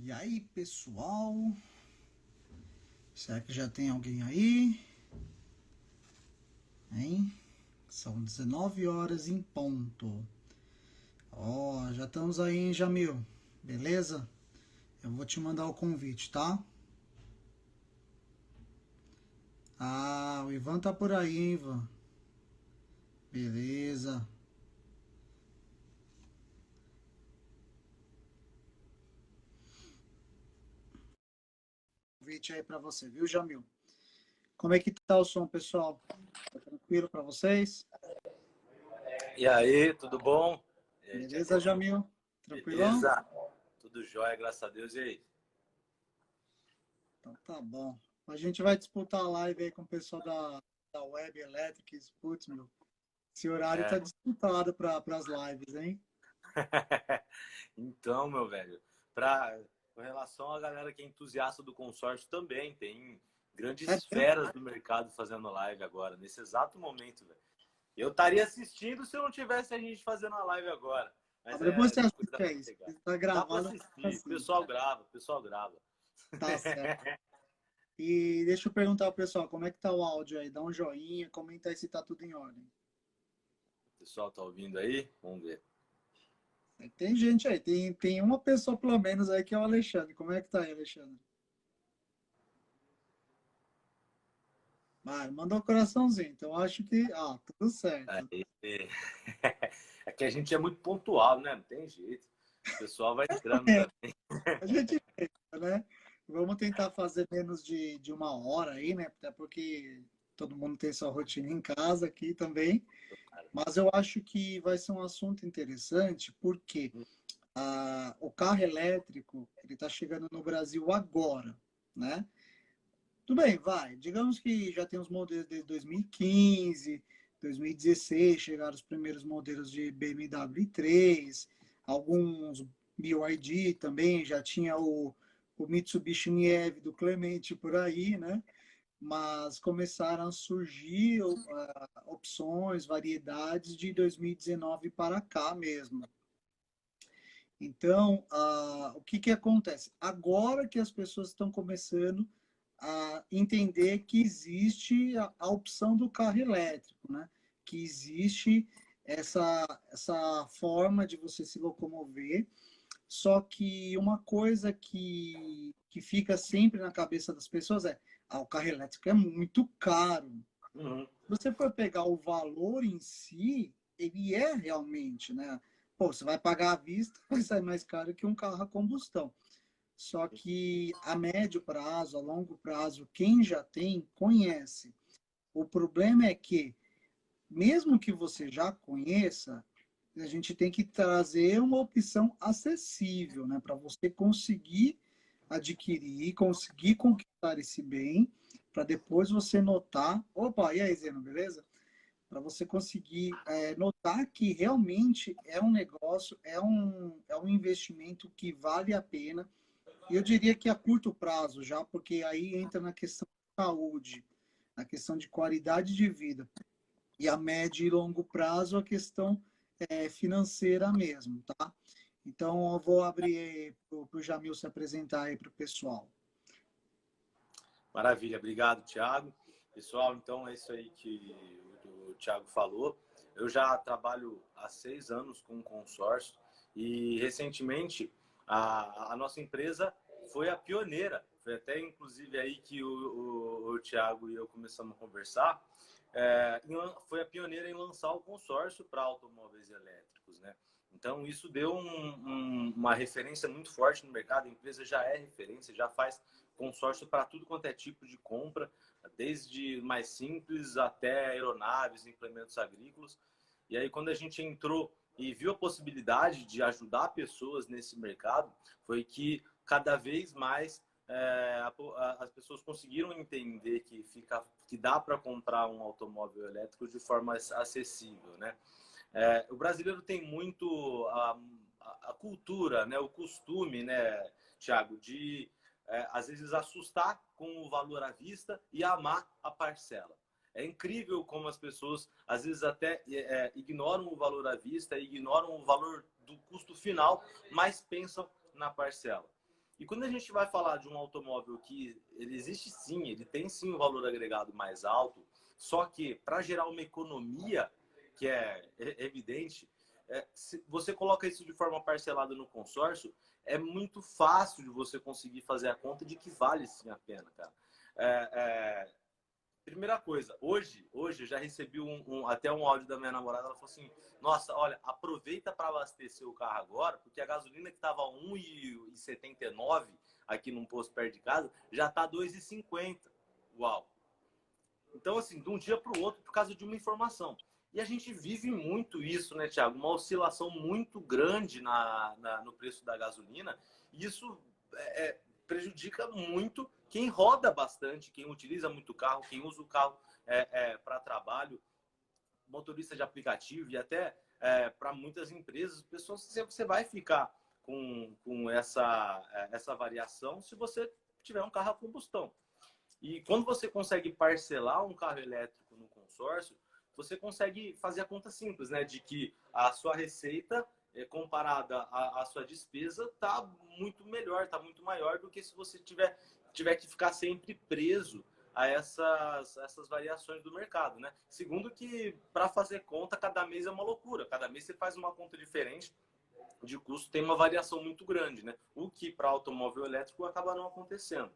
E aí, pessoal? Será que já tem alguém aí? Hein? São 19 horas em ponto. Ó, já estamos aí, hein, Jamil? Beleza? Eu vou te mandar o convite, tá? Ah, o Ivan tá por aí, hein, Ivan? Beleza. Convite aí pra você, viu, Jamil? Como é que tá o som, pessoal? Tá tranquilo pra vocês? E aí, tudo bom? E aí, Beleza, Tiagão? Jamil? Tranquilão? Beleza? Tudo jóia, graças a Deus. E aí? Então tá bom. A gente vai disputar a live aí com o pessoal da Web Electric Putz, meu. Esse horário tá É. disputado para as lives, hein? Então, meu velho, pra, com relação à galera que é entusiasta do consórcio também, tem É, grandes é. feras do mercado fazendo live agora, nesse exato momento, velho. Eu estaria assistindo se eu não tivesse a gente fazendo a live agora. Mas Depois é, você depois assiste dá pra aí. pegar. Se tá Dá para gravado, assistir, o assim. pessoal grava, o pessoal grava. Tá certo. E deixa eu perguntar ao pessoal, como é que tá o áudio aí? Dá um joinha, comenta aí se tá tudo em ordem. O pessoal tá ouvindo aí? Vamos ver. Tem gente aí, tem uma pessoa pelo menos aí que é o Alexandre. Como é que tá aí, Alexandre? Vai, mandou um coraçãozinho. Então acho que, tudo certo. Aí, é que a gente é muito pontual, né? Não tem jeito. O pessoal vai entrando É, também. a gente tenta, né? Vamos tentar fazer menos de uma hora aí, né? Até porque todo mundo tem sua rotina em casa aqui também. Mas eu acho que vai ser um assunto interessante porque o carro elétrico ele está chegando no Brasil agora, né? Tudo bem, vai. Digamos que já tem os modelos desde 2015, 2016, chegaram os primeiros modelos de BMW i3, alguns BYD também, já tinha o Mitsubishi Nieve do Clemente por aí, né? Mas começaram a surgir opções, variedades de 2019 para cá mesmo. Então, o que, que acontece? Agora que as pessoas estão começando a entender que existe a opção do carro elétrico, né? Que existe essa forma de você se locomover. Só que uma coisa que fica sempre na cabeça das pessoas é: o carro elétrico é muito caro. Uhum. Se você for pegar o valor em si, ele é realmente, né? Pô, você vai pagar à vista, vai sair mais caro que um carro a combustão. Só que a médio prazo, a longo prazo, quem já tem, conhece. O problema é que, mesmo que você já conheça, a gente tem que trazer uma opção acessível, né? Para você conseguir adquirir, conseguir conquistar esse bem, para depois você notar. Opa, e aí, Zeno, beleza? Para você conseguir notar que realmente é um negócio, é um investimento que vale a pena. E eu diria que a curto prazo já, porque aí entra na questão de saúde, na questão de qualidade de vida. E a médio e longo prazo, a questão financeira mesmo, tá? Então, eu vou abrir para o Jamil se apresentar aí para o pessoal. Maravilha, obrigado, Thiago. Pessoal, então é isso aí que o Thiago falou. Eu já trabalho há 6 anos com consórcio e recentemente a nossa empresa foi a pioneira. Foi até inclusive aí que o Thiago e eu começamos a conversar. Foi a pioneira em lançar o consórcio para automóveis elétricos, né? Então isso deu uma referência muito forte no mercado. A empresa já é referência, já faz consórcio para tudo quanto é tipo de compra, desde mais simples até aeronaves, implementos agrícolas. E aí, quando a gente entrou e viu a possibilidade de ajudar pessoas nesse mercado, foi que cada vez mais as pessoas conseguiram entender que dá para comprar um automóvel elétrico de forma acessível, né? O brasileiro tem muito a cultura, né, o costume, né, Thiago, de às vezes assustar com o valor à vista e amar a parcela. É incrível como as pessoas às vezes até ignoram o valor à vista, ignoram o valor do custo final, mas pensam na parcela. E quando a gente vai falar de um automóvel que ele existe sim, ele tem sim um valor agregado mais alto, só que para gerar uma economia que é evidente, se você coloca isso de forma parcelada no consórcio, é muito fácil de você conseguir fazer a conta de que vale sim a pena, cara. É, é, Primeira coisa, hoje eu já recebi até um áudio da minha namorada, ela falou assim, nossa, olha, aproveita para abastecer o carro agora, porque a gasolina que estava 1,79 aqui num posto perto de casa, já está 2,50. Uau! Então, assim, de um dia para o outro, por causa de uma informação. E a gente vive muito isso, né, Thiago? Uma oscilação muito grande no preço da gasolina. E isso prejudica muito quem roda bastante, quem utiliza muito carro, quem usa o carro para trabalho, motorista de aplicativo e até para muitas empresas. Pessoas, você vai ficar com essa variação se você tiver um carro a combustão. E quando você consegue parcelar um carro elétrico no consórcio, você consegue fazer a conta simples, né? De que a sua receita, comparada à sua despesa, está muito melhor, está muito maior do que se você tiver que ficar sempre preso a essas variações do mercado, né? Segundo que, para fazer conta, cada mês é uma loucura. Cada mês você faz uma conta diferente de custo, tem uma variação muito grande, né? O que para automóvel elétrico acaba não acontecendo.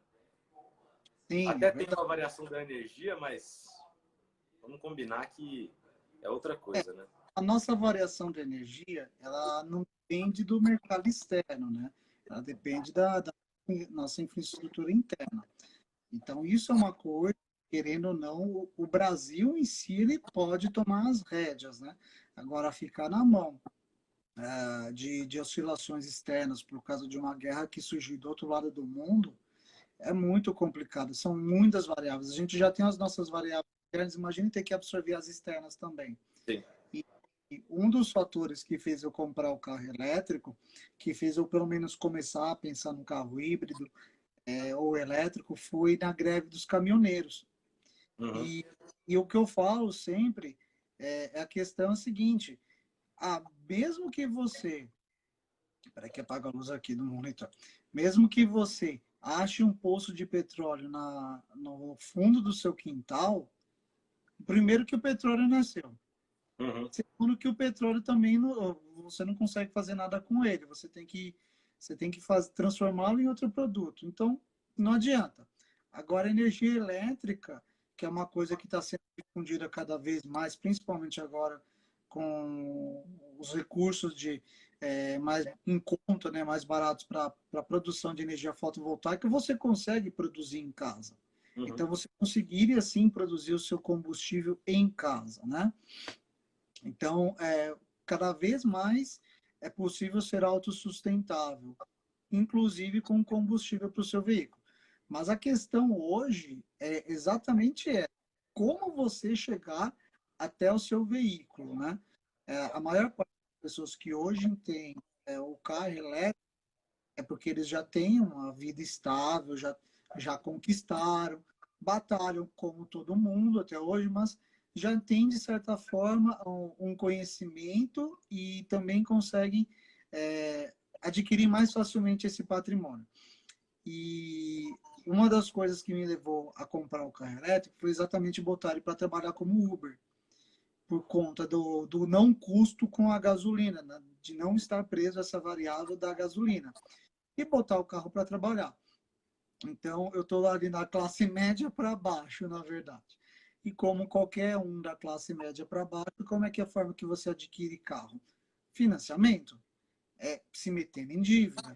Sim, é Até tem verdade. uma variação da energia, mas vamos combinar que é outra É, coisa, né? a nossa variação de energia, ela não depende do mercado externo, né? Ela depende da nossa infraestrutura interna. Então, isso é uma coisa, querendo ou não, o Brasil em si ele pode tomar as rédeas, né? Agora, ficar na mão de oscilações externas por causa de uma guerra que surgiu do outro lado do mundo é muito complicado. São muitas variáveis. A gente já tem as nossas variáveis internas, imagine ter que absorver as externas também. Sim. E um dos fatores que fez eu comprar o carro elétrico, que fez eu pelo menos começar a pensar no carro híbrido ou elétrico, foi na greve dos caminhoneiros. Uhum. E, e o que eu falo sempre a questão seguinte: mesmo que você. Peraí que apaga a luz aqui do monitor. Mesmo que você ache um poço de petróleo no fundo do seu quintal, primeiro que o petróleo nasceu. Uhum. Segundo que o petróleo também você não consegue fazer nada com ele. Você tem que transformá-lo em outro produto. Então, não adianta. Agora, a energia elétrica, que é uma coisa que está sendo difundida cada vez mais, principalmente agora com os recursos mais em conta, né, mais baratos para a produção de energia fotovoltaica, você consegue produzir em casa. Uhum. Então, você conseguiria, sim, produzir o seu combustível em casa, né? Então, cada vez mais é possível ser autossustentável, inclusive com combustível para o seu veículo. Mas a questão hoje é exatamente como você chegar até o seu veículo, né? A maior parte das pessoas que hoje têm o carro elétrico é porque eles já têm uma vida estável, já conquistaram, batalham como todo mundo até hoje, mas já têm, de certa forma, um conhecimento e também conseguem adquirir mais facilmente esse patrimônio. E uma das coisas que me levou a comprar o carro elétrico foi exatamente botar ele para trabalhar como Uber, por conta do não custo com a gasolina, né? De não estar preso a essa variável da gasolina e botar o carro para trabalhar. Então, eu estou ali na classe média para baixo, na verdade. E como qualquer um da classe média para baixo, como é que é a forma que você adquire carro? Financiamento, se metendo em dívida.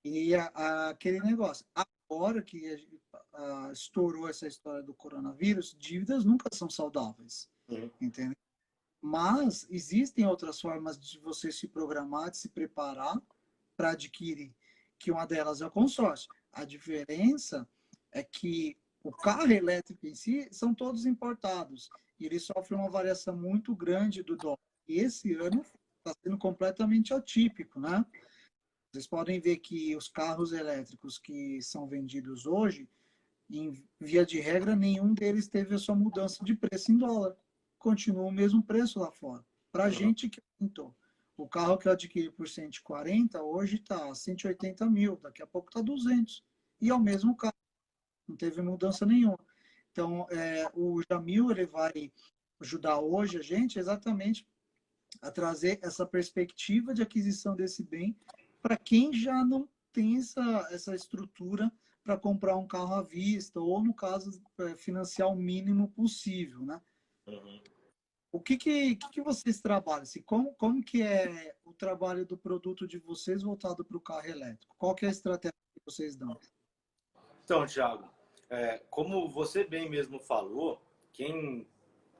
E aquele negócio. Agora que estourou essa história do coronavírus, dívidas nunca são saudáveis, Uhum. entendeu? Mas existem outras formas de você se programar, de se preparar para adquirir, que uma delas é o consórcio. A diferença é que o carro elétrico em si são todos importados e ele sofre uma variação muito grande do dólar. E esse ano está sendo completamente atípico, né? Vocês podem ver que os carros elétricos que são vendidos hoje, em via de regra, nenhum deles teve a sua mudança de preço em dólar. Continua o mesmo preço lá fora. Para a Uhum. gente que aumentou. O carro que eu adquiri por 140, hoje está 180 mil, daqui a pouco está 200. E é o mesmo carro, não teve mudança nenhuma. Então, o Jamil, ele vai ajudar hoje a gente exatamente a trazer essa perspectiva de aquisição desse bem para quem já não tem essa estrutura para comprar um carro à vista, ou, no caso, financiar o mínimo possível, né? Uhum. O que vocês trabalham? Assim, como que é o trabalho do produto de vocês voltado para o carro elétrico? Qual que é a estratégia que vocês dão? Então, Thiago, como você bem mesmo falou, quem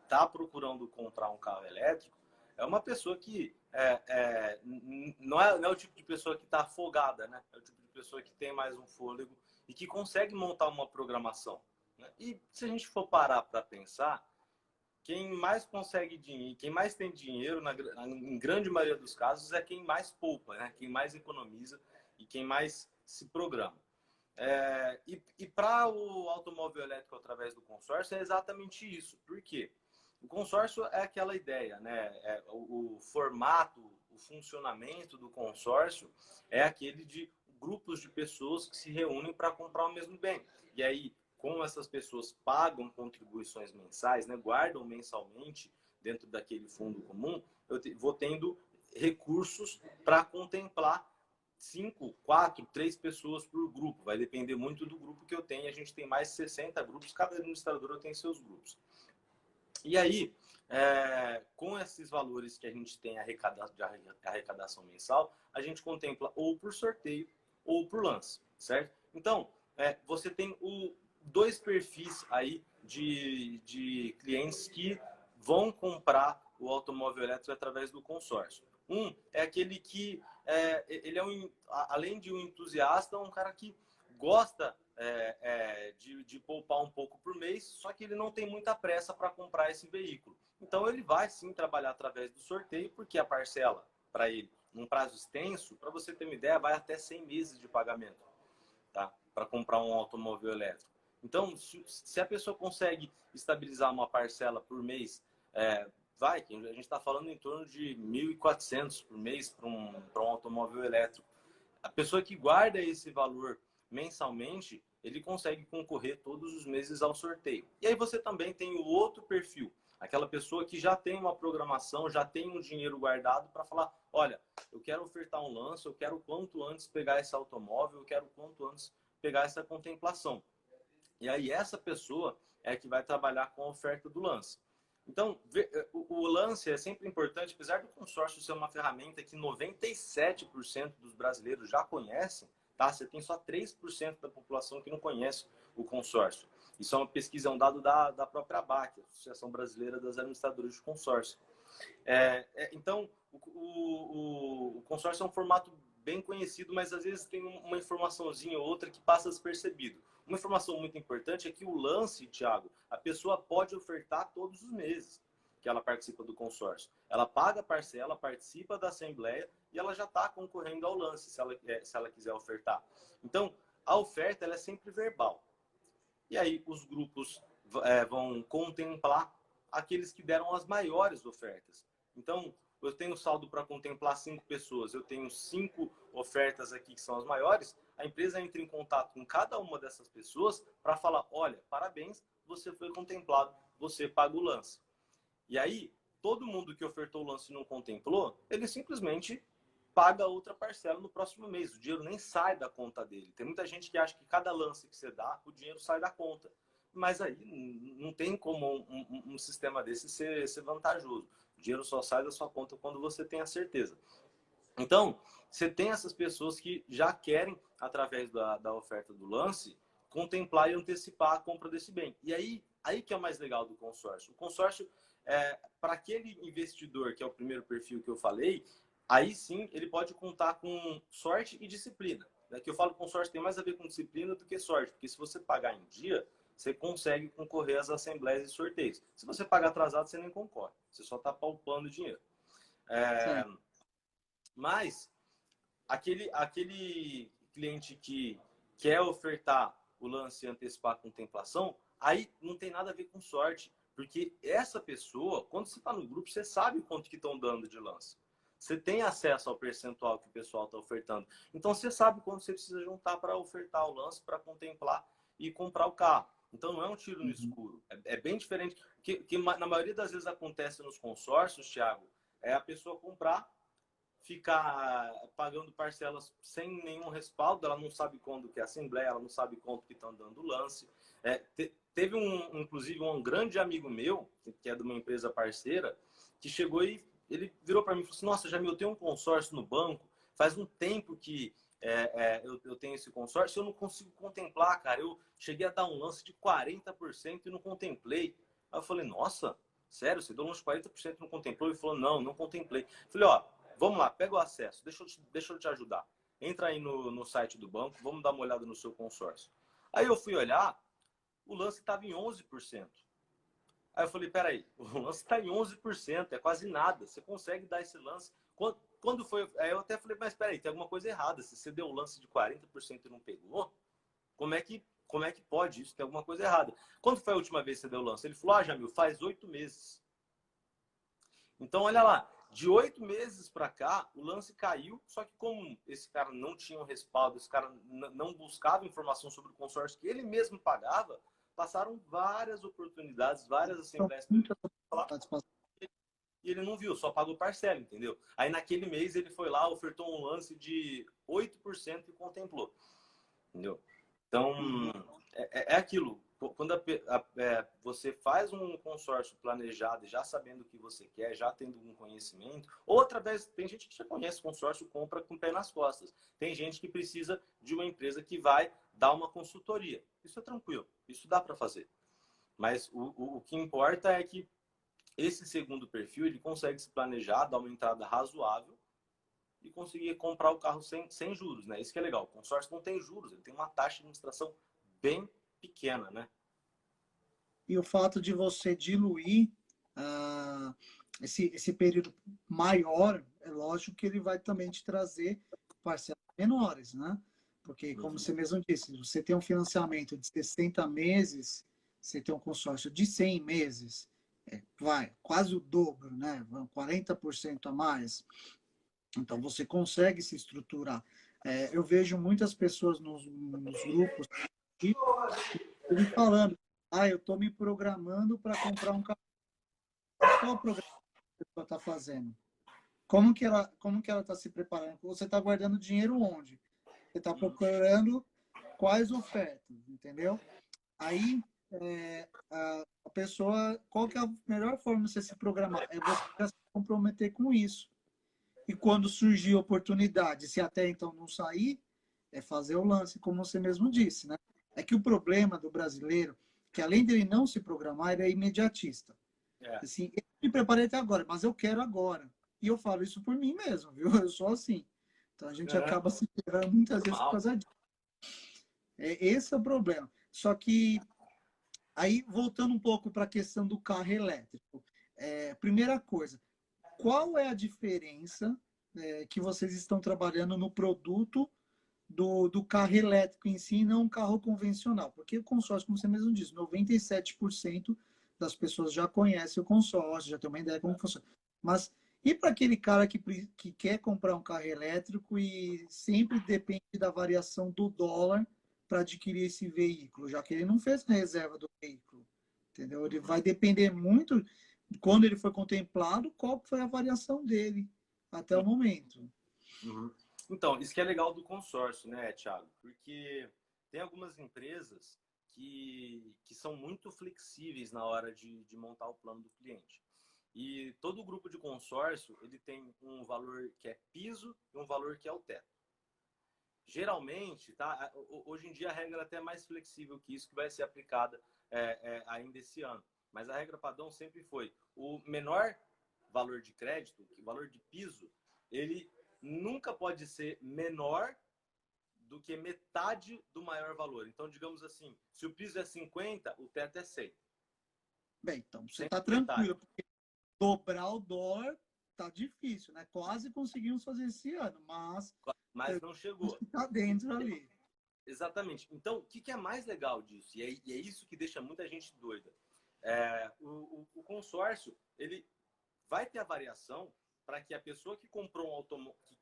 está procurando comprar um carro elétrico é uma pessoa que não é o tipo de pessoa que está afogada, né? É o tipo de pessoa que tem mais um fôlego e que consegue montar uma programação, né? E se a gente for parar para pensar, quem mais consegue dinheiro, quem mais tem dinheiro, em grande maioria dos casos, é quem mais poupa, né? Quem mais economiza e quem mais se programa. E para o automóvel elétrico através do consórcio é exatamente isso. Por quê? O consórcio é aquela ideia, né? O formato, o funcionamento do consórcio é aquele de grupos de pessoas que se reúnem para comprar o mesmo bem. E aí, como essas pessoas pagam contribuições mensais, né? Guardam mensalmente dentro daquele fundo comum, eu vou tendo recursos para contemplar 5, 4, 3 pessoas por grupo. Vai depender muito do grupo que eu tenho. A gente tem mais de 60 grupos, cada administrador tem seus grupos. E aí, com esses valores que a gente tem de arrecadação mensal, a gente contempla ou por sorteio ou por lance, certo? Então, você tem dois perfis aí de clientes que vão comprar o automóvel elétrico através do consórcio. Um é aquele que ele além de um entusiasta, um cara que gosta de poupar um pouco por mês, só que ele não tem muita pressa para comprar esse veículo. Então ele vai sim trabalhar através do sorteio, porque a parcela para ele, num prazo extenso, para você ter uma ideia, vai até 100 meses de pagamento, tá? Para comprar um automóvel elétrico. Então, se a pessoa consegue estabilizar uma parcela por mês, a gente está falando em torno de 1.400 por mês para um automóvel elétrico. A pessoa que guarda esse valor mensalmente, ele consegue concorrer todos os meses ao sorteio. E aí você também tem o outro perfil, aquela pessoa que já tem uma programação, já tem um dinheiro guardado para falar, olha, eu quero ofertar um lance, eu quero quanto antes pegar esse automóvel, eu quero quanto antes pegar essa contemplação. E aí essa pessoa é que vai trabalhar com a oferta do lance. Então, o lance é sempre importante, apesar do consórcio ser uma ferramenta que 97% dos brasileiros já conhecem, tá? Você tem só 3% da população que não conhece o consórcio. Isso é uma pesquisa, é um dado da própria ABAC, Associação Brasileira das Administradoras de Consórcio. Então, o consórcio é um formato bem conhecido, mas às vezes tem uma informaçãozinha ou outra que passa despercebido. Uma informação muito importante é que o lance, Thiago, a pessoa pode ofertar todos os meses que ela participa do consórcio. Ela paga a parcela, participa da assembleia e ela já está concorrendo ao lance, se ela quiser ofertar. Então, a oferta ela é sempre verbal. E aí os grupos vão contemplar aqueles que deram as maiores ofertas. Então, eu tenho saldo para contemplar 5 pessoas, eu tenho 5 ofertas aqui que são as maiores, a empresa entra em contato com cada uma dessas pessoas para falar, olha, parabéns, você foi contemplado, você paga o lance. E aí, todo mundo que ofertou o lance e não contemplou, ele simplesmente paga outra parcela no próximo mês. O dinheiro nem sai da conta dele. Tem muita gente que acha que cada lance que você dá, o dinheiro sai da conta. Mas aí não tem como um sistema desse ser vantajoso. O dinheiro só sai da sua conta quando você tem a certeza. Então, você tem essas pessoas que já querem, através da oferta do lance, contemplar e antecipar a compra desse bem. E aí que é o mais legal do consórcio. O consórcio, para aquele investidor, que é o primeiro perfil que eu falei, aí sim ele pode contar com sorte e disciplina. Que eu falo consórcio tem mais a ver com disciplina do que sorte, porque se você pagar em dia, você consegue concorrer às assembleias e sorteios. Se você pagar atrasado, você nem concorre. Você só está palpando dinheiro. Mas aquele cliente que quer ofertar o lance e antecipar a contemplação, aí não tem nada a ver com sorte, porque essa pessoa, quando você está no grupo, você sabe quanto que estão dando de lance. você tem acesso ao percentual que o pessoal está ofertando. Então, você sabe quando você precisa juntar para ofertar o lance, para contemplar e comprar o carro. Então, não é um tiro no escuro. É bem diferente. Que na maioria das vezes acontece nos consórcios, Thiago, é a pessoa comprar, ficar pagando parcelas sem nenhum respaldo, ela não sabe quando que é a assembleia, ela não sabe quanto que estão dando o lance. Teve inclusive um grande amigo meu, que é de uma empresa parceira, que chegou e ele virou para mim e falou assim, nossa, Jamil, eu tenho um consórcio no banco, faz um tempo que eu tenho esse consórcio, eu não consigo contemplar, cara. Eu cheguei a dar um lance de 40% e não contemplei. Aí eu falei, nossa, sério, você deu uns 40% e não contemplou? Ele falou, não, não contemplei. Eu falei, ó, vamos lá, pega o acesso, deixa eu te ajudar. Entra aí no site do banco, vamos dar uma olhada no seu consórcio. Aí eu fui olhar, o lance estava em 11%. Aí eu falei, peraí, o lance está em 11%, é quase nada. Você consegue dar esse lance? Quando foi? Aí eu até falei, mas peraí, tem alguma coisa errada. Se você deu o lance de 40% e não pegou, como é que pode isso? Tem alguma coisa errada. Quando foi a última vez que você deu o lance? Ele falou, Jamil, faz 8 meses. Então, olha lá, de 8 meses para cá, o lance caiu, só que como esse cara não tinha um respaldo, esse cara não buscava informação sobre o consórcio que ele mesmo pagava, passaram várias oportunidades, várias São assembleias muitas oportunidades. e ele não viu, só pagou parcela, entendeu? Aí naquele mês ele foi lá, ofertou um lance de 8% e contemplou, entendeu? Então, é aquilo. Quando você faz um consórcio planejado, já sabendo o que você quer, já tendo um conhecimento, ou através, tem gente que já conhece consórcio, compra com o pé nas costas. Tem gente que precisa de uma empresa que vai dar uma consultoria. Isso é tranquilo, isso dá para fazer. Mas o que importa é que esse segundo perfil, ele consegue se planejar, dar uma entrada razoável e conseguir comprar o carro sem juros, né? Isso que é legal. O consórcio não tem juros, ele tem uma taxa de administração bem pequena, né? E o fato de você diluir ah, esse período maior, é lógico que ele vai também te trazer parcelas menores, né? Porque, como você mesmo disse, você tem um financiamento de 60 meses, você tem um consórcio de 100 meses, vai, quase o dobro, né? 40% a mais. Então, você consegue se estruturar. Eu vejo muitas pessoas nos grupos me falando, eu estou me programando para comprar um carro. Mas qual o programa que a pessoa está fazendo? Como que ela está se preparando? Você está guardando dinheiro onde? Você está procurando quais ofertas, entendeu? Aí, a pessoa, qual que é a melhor forma de você se programar? É você já se comprometer com isso. E quando surgir oportunidade, se até então não sair, é fazer o lance, como você mesmo disse, né? É que o problema do brasileiro, que além dele não se programar, ele é imediatista. É. Assim, eu me preparei até agora, mas eu quero agora. E eu falo isso por mim mesmo, viu? Eu sou assim. Então a gente acaba se ferrando muitas vezes por Normal. causa disso. Esse é o problema. Só que, aí, voltando um pouco para a questão do carro elétrico. Primeira coisa, qual é a diferença que vocês estão trabalhando no produto do carro elétrico em si, não um carro convencional? Porque o consórcio, como você mesmo disse, 97% das pessoas já conhecem o consórcio, já tem uma ideia de como funciona. Mas e para aquele cara que quer comprar um carro elétrico e sempre depende da variação do dólar para adquirir esse veículo, já que ele não fez a reserva do veículo, entendeu? Ele vai depender muito, quando ele foi contemplado, qual foi a variação dele até o momento. Uhum. Então, isso que é legal do consórcio, né, Thiago? Porque tem algumas empresas que são muito flexíveis na hora de montar o plano do cliente. E todo grupo de consórcio, ele tem um valor que é piso e um valor que é o teto. Geralmente, tá? Hoje em dia a regra é até mais flexível que isso, que vai ser aplicada ainda esse ano. Mas a regra padrão sempre foi o menor valor de crédito, o valor de piso, ele nunca pode ser menor do que metade do maior valor. Então, digamos assim, se o piso é 50, o teto é 100. Bem, então você Sempre está metade. tranquilo, porque dobrar o dólar tá difícil, né? Quase conseguimos fazer esse ano, Mas não chegou. está dentro ali. Exatamente. Então, o que é mais legal disso? E é isso que deixa muita gente doida. O consórcio, ele vai ter a variação, para que a pessoa que comprou um automóvel, que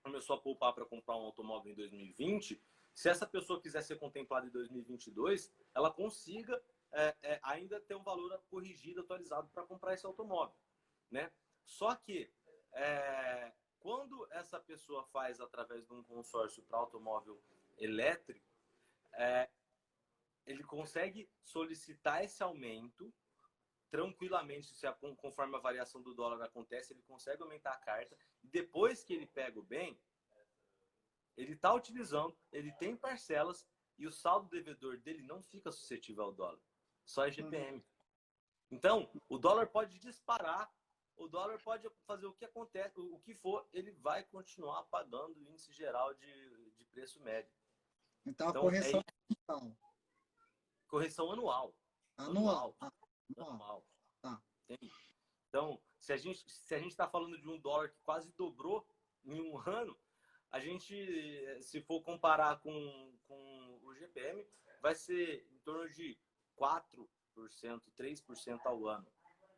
começou a poupar para comprar um automóvel em 2020, se essa pessoa quiser ser contemplada em 2022, ela consiga ainda ter um valor corrigido, atualizado para comprar esse automóvel, né? Só que quando essa pessoa faz através de um consórcio para automóvel elétrico, ele consegue solicitar esse aumento tranquilamente, conforme a variação do dólar acontece, ele consegue aumentar a carta. E depois que ele pega o bem, ele está utilizando, ele tem parcelas e o saldo devedor dele não fica suscetível ao dólar, só IGPM. Então, o dólar pode disparar, o dólar pode fazer o que acontece, o que for, ele vai continuar pagando o índice geral de preço médio. Então, a correção é correção anual. Anual. Tá. Então, se a gente está falando de um dólar que quase dobrou em um ano, a gente, se for comparar com o GPM, vai ser em torno de 4%, 3% ao ano.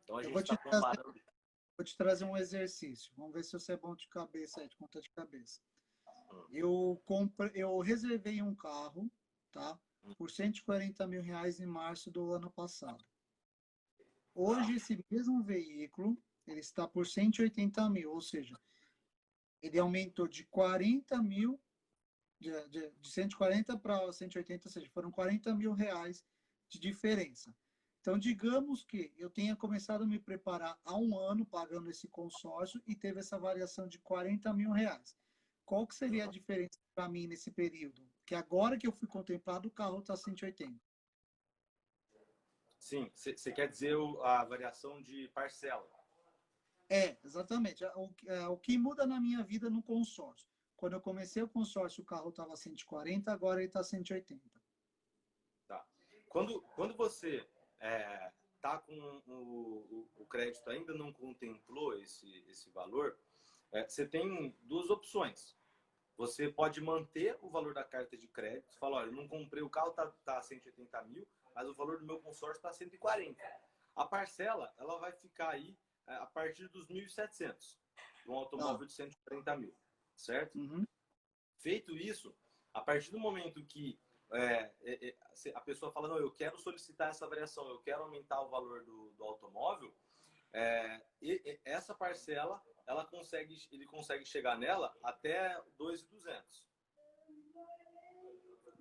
Então, a gente está comparando... Vou te trazer um exercício. Vamos ver se você é bom de cabeça, de conta de cabeça. Eu reservei um carro, tá? Por R$140 mil em março do ano passado. Hoje, esse mesmo veículo, ele está por 180 mil, ou seja, ele aumentou de 40 mil, de 140 para 180, ou seja, foram R$40 mil de diferença. Então, digamos que eu tenha começado a me preparar há um ano pagando esse consórcio e teve essa variação de R$40 mil. Qual que seria a diferença para mim nesse período? Que agora que eu fui contemplado, o carro está 180. Sim, você quer dizer a variação de parcela? Exatamente. O que muda na minha vida no consórcio? Quando eu comecei o consórcio, o carro estava 140, agora ele está 180. Tá. Quando você está com o crédito ainda não contemplou esse valor, você tem duas opções. Você pode manter o valor da carta de crédito, fala, olha, eu não comprei o carro, tá 180 mil, mas o valor do meu consórcio está 140. A parcela, ela vai ficar aí a partir dos 1.700, um automóvel de 140 mil, certo? Uhum. Feito isso, a partir do momento que a pessoa fala, não, eu quero solicitar essa variação, eu quero aumentar o valor do automóvel, essa parcela, ele consegue chegar nela até 2.200.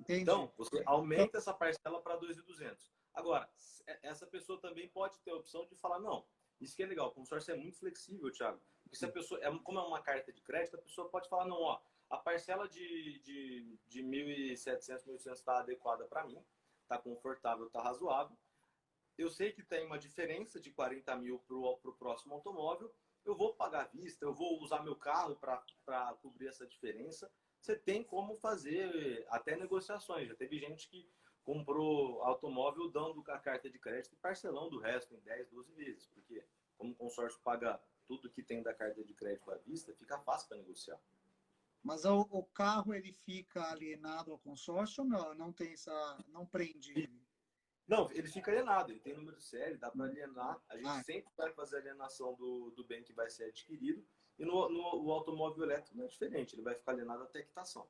Então, você aumenta essa parcela para 2.200. Agora, essa pessoa também pode ter a opção de falar, não, isso que é legal, o consórcio é muito flexível, Thiago. Porque se a pessoa, como é uma carta de crédito, a pessoa pode falar, não, ó, a parcela de 1.700, 1.800 está adequada para mim, está confortável, está razoável. Eu sei que tem uma diferença de 40 mil para o próximo automóvel, eu vou pagar à vista, eu vou usar meu carro para cobrir essa diferença. Você tem como fazer até negociações. Já teve gente que comprou automóvel dando a carta de crédito e parcelando o resto em 10, 12 vezes. Porque como o consórcio paga tudo que tem da carta de crédito à vista, fica fácil para negociar. Mas o carro, ele fica alienado ao consórcio ou não? Não tem não prende ele? Não, ele fica alienado, ele tem número de série, dá para alienar. A gente sempre vai fazer a alienação do bem que vai ser adquirido. E no automóvel elétrico não é diferente, ele vai ficar alienado até a quitação.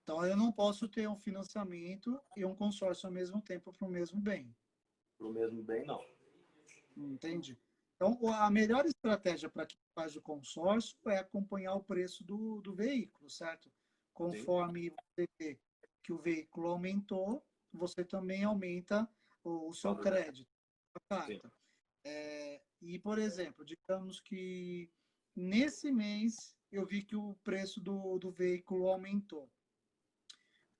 Então, eu não posso ter um financiamento e um consórcio ao mesmo tempo para o mesmo bem. Para o mesmo bem, não. Entendi. Então, a melhor estratégia para quem faz o consórcio é acompanhar o preço do veículo, certo? Conforme você vê que o veículo aumentou, você também aumenta o seu crédito, a carta. E, por exemplo, digamos que nesse mês eu vi que o preço do veículo aumentou.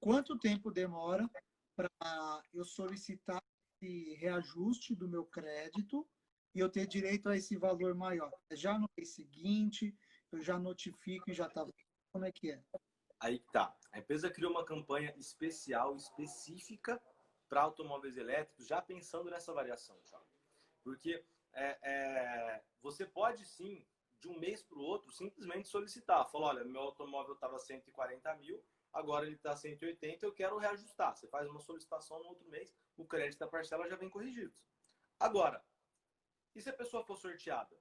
Quanto tempo demora para eu solicitar esse reajuste do meu crédito e eu ter direito a esse valor maior? Já no mês seguinte, eu já notifico e já está... Como é que é? Aí tá. A empresa criou uma campanha especial, específica para automóveis elétricos, já pensando nessa variação, Thiago. Porque você pode sim, de um mês para o outro, simplesmente solicitar. Falar, olha, meu automóvel estava 140 mil, agora ele está 180, eu quero reajustar. Você faz uma solicitação no outro mês, o crédito da parcela já vem corrigido. Agora, e se a pessoa for sorteada?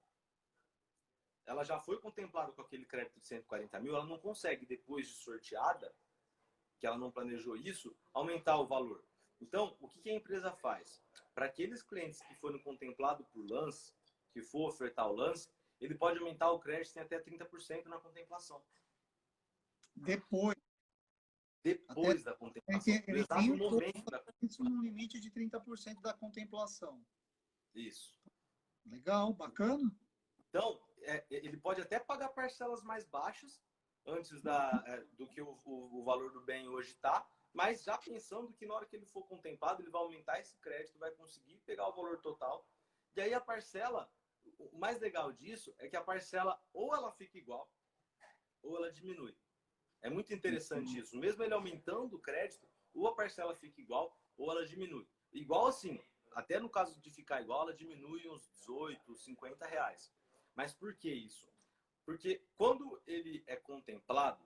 ela já foi contemplada com aquele crédito de 140 mil, ela não consegue, depois de sorteada, que ela não planejou isso, aumentar o valor. Então, o que a empresa faz? Para aqueles clientes que foram contemplados por lance, que for ofertar o lance, ele pode aumentar o crédito em até 30% na contemplação. Depois. Depois da contemplação. No Ele exato tem momento da isso num limite de 30% da contemplação. Isso. Legal, bacana. Então, ele pode até pagar parcelas mais baixas antes do que o valor do bem hoje está, mas já pensando que na hora que ele for contemplado, ele vai aumentar esse crédito, vai conseguir pegar o valor total. E aí a parcela, o mais legal disso é que a parcela ou ela fica igual, ou ela diminui. É muito interessante isso. Mesmo ele aumentando o crédito, ou a parcela fica igual, ou ela diminui. Igual assim, até no caso de ficar igual, ela diminui uns 18, 50 reais. Mas por que isso? Porque quando ele é contemplado,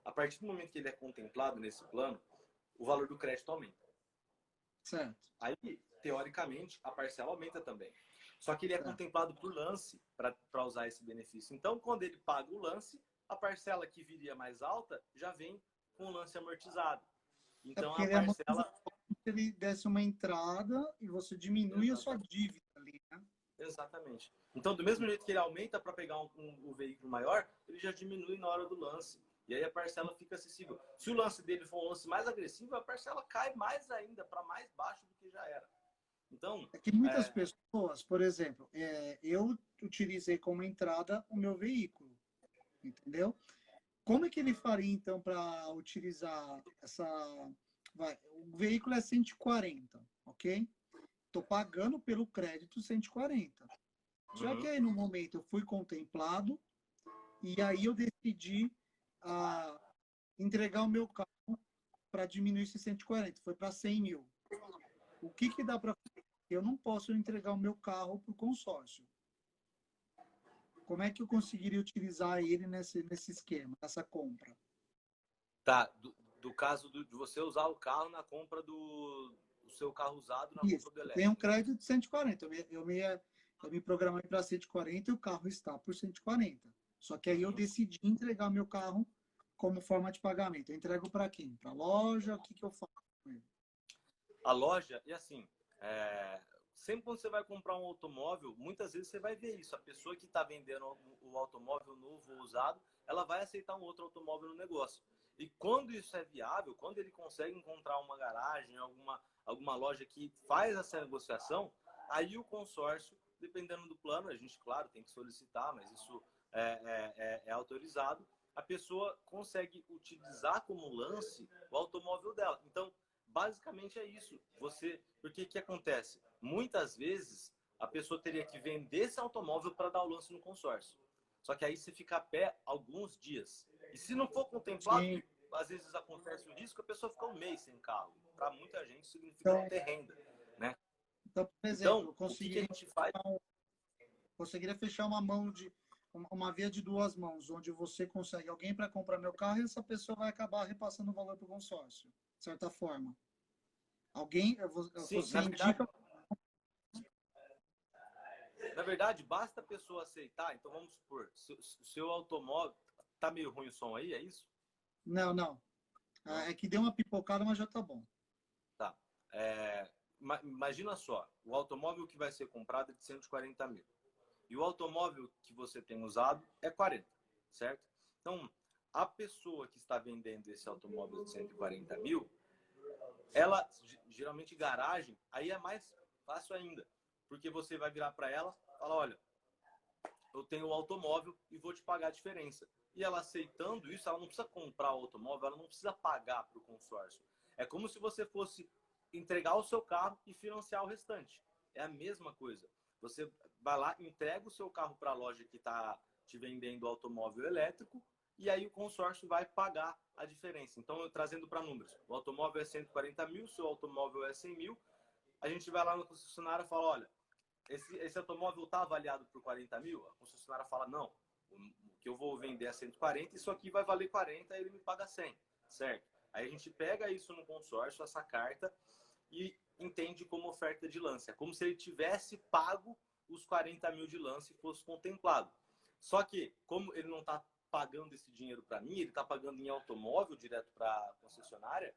a partir do momento que ele é contemplado nesse plano, o valor do crédito aumenta. Certo. Aí, teoricamente, a parcela aumenta também. Só que ele é contemplado por lance para usar esse benefício. Então, quando ele paga o lance, a parcela que viria mais alta já vem com o lance amortizado. Então, a parcela... Se ele desse uma entrada e você diminui a sua dívida ali, né? Exatamente. Então, do mesmo jeito que ele aumenta para pegar um veículo maior, ele já diminui na hora do lance. E aí a parcela fica acessível. Se o lance dele for um lance mais agressivo, a parcela cai mais ainda, para mais baixo do que já era. Então, é que muitas pessoas, por exemplo, eu utilizei como entrada o meu veículo, entendeu? Como é que ele faria, então, para utilizar essa... o veículo é 140, ok? Estou pagando pelo crédito 140. Só que aí, no momento, eu fui contemplado e aí eu decidi entregar o meu carro para diminuir esse 140. Foi para 100 mil. O que dá para fazer? Eu não posso entregar o meu carro para o consórcio. Como é que eu conseguiria utilizar ele nesse esquema, nessa compra? Tá, do caso de você usar o carro na compra do seu carro usado na Isso. compra do elétrico. Tem um crédito de 140. Eu me programei para 140 e o carro está por 140. Só que aí eu decidi entregar meu carro como forma de pagamento. Eu entrego para quem? Para a loja? O que eu faço com ele? A loja, e assim, sempre quando você vai comprar um automóvel, muitas vezes você vai ver isso. A pessoa que está vendendo o automóvel novo ou usado, ela vai aceitar um outro automóvel no negócio. E quando isso é viável, quando ele consegue encontrar uma garagem, alguma loja que faz essa negociação, aí o consórcio, dependendo do plano, a gente, claro, tem que solicitar, mas isso é autorizado, a pessoa consegue utilizar como lance o automóvel dela. Então, basicamente é isso. Porque o que acontece? Muitas vezes a pessoa teria que vender esse automóvel para dar o lance no consórcio. Só que aí você fica a pé alguns dias. E se não for contemplado, Sim. às vezes acontece o risco, a pessoa fica um mês sem carro. Para muita gente significa não ter renda, né? Então, por exemplo, Então, o que a gente faz? Conseguiria fechar uma via de duas mãos, onde você consegue alguém para comprar meu carro e essa pessoa vai acabar repassando o valor para o consórcio, de certa forma. Sim, você indica... Na verdade, basta a pessoa aceitar. Então, vamos supor, seu automóvel... Tá meio ruim o som aí, é isso? Não. É que deu uma pipocada, mas já tá bom. Tá. Imagina só, o automóvel que vai ser comprado é de 140 mil. E o automóvel que você tem usado é 40, certo? Então, a pessoa que está vendendo esse automóvel de 140 mil, ela, geralmente garagem, aí é mais fácil ainda. Porque você vai virar para ela e falar, olha, eu tenho o automóvel e vou te pagar a diferença. E ela aceitando isso, ela não precisa comprar o automóvel, ela não precisa pagar para o consórcio. É como se você fosse entregar o seu carro e financiar o restante. É a mesma coisa. Você vai lá, entrega o seu carro para a loja que está te vendendo o automóvel elétrico e aí o consórcio vai pagar a diferença. Então, trazendo para números, o automóvel é 140 mil, o seu automóvel é 100 mil, a gente vai lá no concessionário e fala, olha, esse automóvel está avaliado por 40 mil? A concessionária fala, não, o que eu vou vender é 140, isso aqui vai valer 40 e ele me paga 100, certo? Aí a gente pega isso no consórcio, essa carta, e entende como oferta de lance. É como se ele tivesse pago os 40 mil de lance e fosse contemplado. Só que, como ele não está pagando esse dinheiro para mim, ele está pagando em automóvel direto para a concessionária,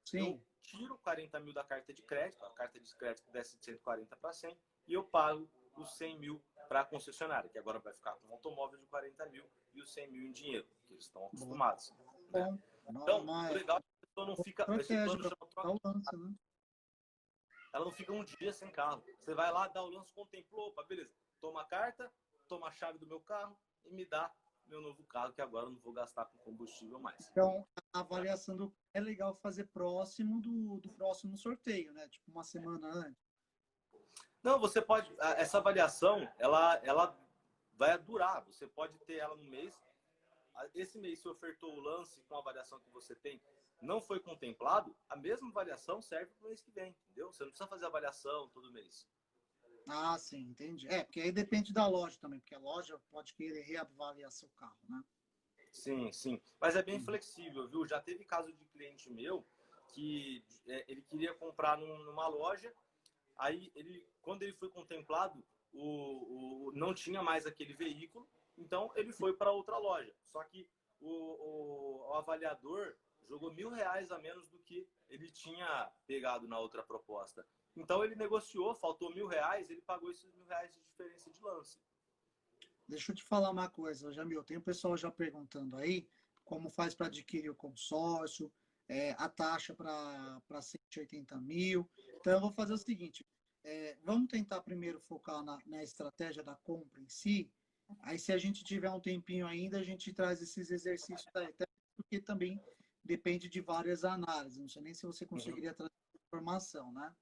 Sim. eu tiro 40 mil da carta de crédito, a carta de crédito desce de 140 para 100, e eu pago os 100 mil para a concessionária, que agora vai ficar com um automóvel de 40 mil e os 100 mil em dinheiro, que eles estão acostumados. Né? Bom, Então, não o é legal é que a pessoa não fica, esse estratégia plano para chama o troca, lance, né? ela não fica um dia sem carro. Você vai lá, dá o lance, contemplou, opa, beleza, toma a carta, toma a chave do meu carro e me dá meu novo carro, que agora eu não vou gastar com combustível mais. Então, a avaliação é legal fazer próximo do próximo sorteio, né? Tipo, uma semana antes. Não, você pode. Essa avaliação, ela vai durar. Você pode ter ela no mês. Esse mês, se ofertou o lance com a avaliação que você tem, não foi contemplado, a mesma avaliação serve para o mês que vem, entendeu? Você não precisa fazer avaliação todo mês. Ah, sim, entendi. É, porque aí depende da loja também, porque a loja pode querer reavaliar seu carro, né? Sim, sim. Mas é bem flexível, viu? Já teve caso de cliente meu que ele queria comprar numa loja, aí quando ele foi contemplado, não tinha mais aquele veículo, então ele foi para outra loja. Só que o avaliador jogou R$ 1.000 a menos do que ele tinha pegado na outra proposta. Então ele negociou, faltou R$ 1.000, ele pagou esses R$ 1.000 de diferença de lance. Deixa eu te falar uma coisa, Jamil. Tem o pessoal já perguntando aí como faz para adquirir o consórcio, a taxa para 180 mil. Então, eu vou fazer o seguinte: vamos tentar primeiro focar na estratégia da compra em si. Aí, se a gente tiver um tempinho ainda, a gente traz esses exercícios aí, até porque também depende de várias análises. Não sei nem se você conseguiria trazer informação, né?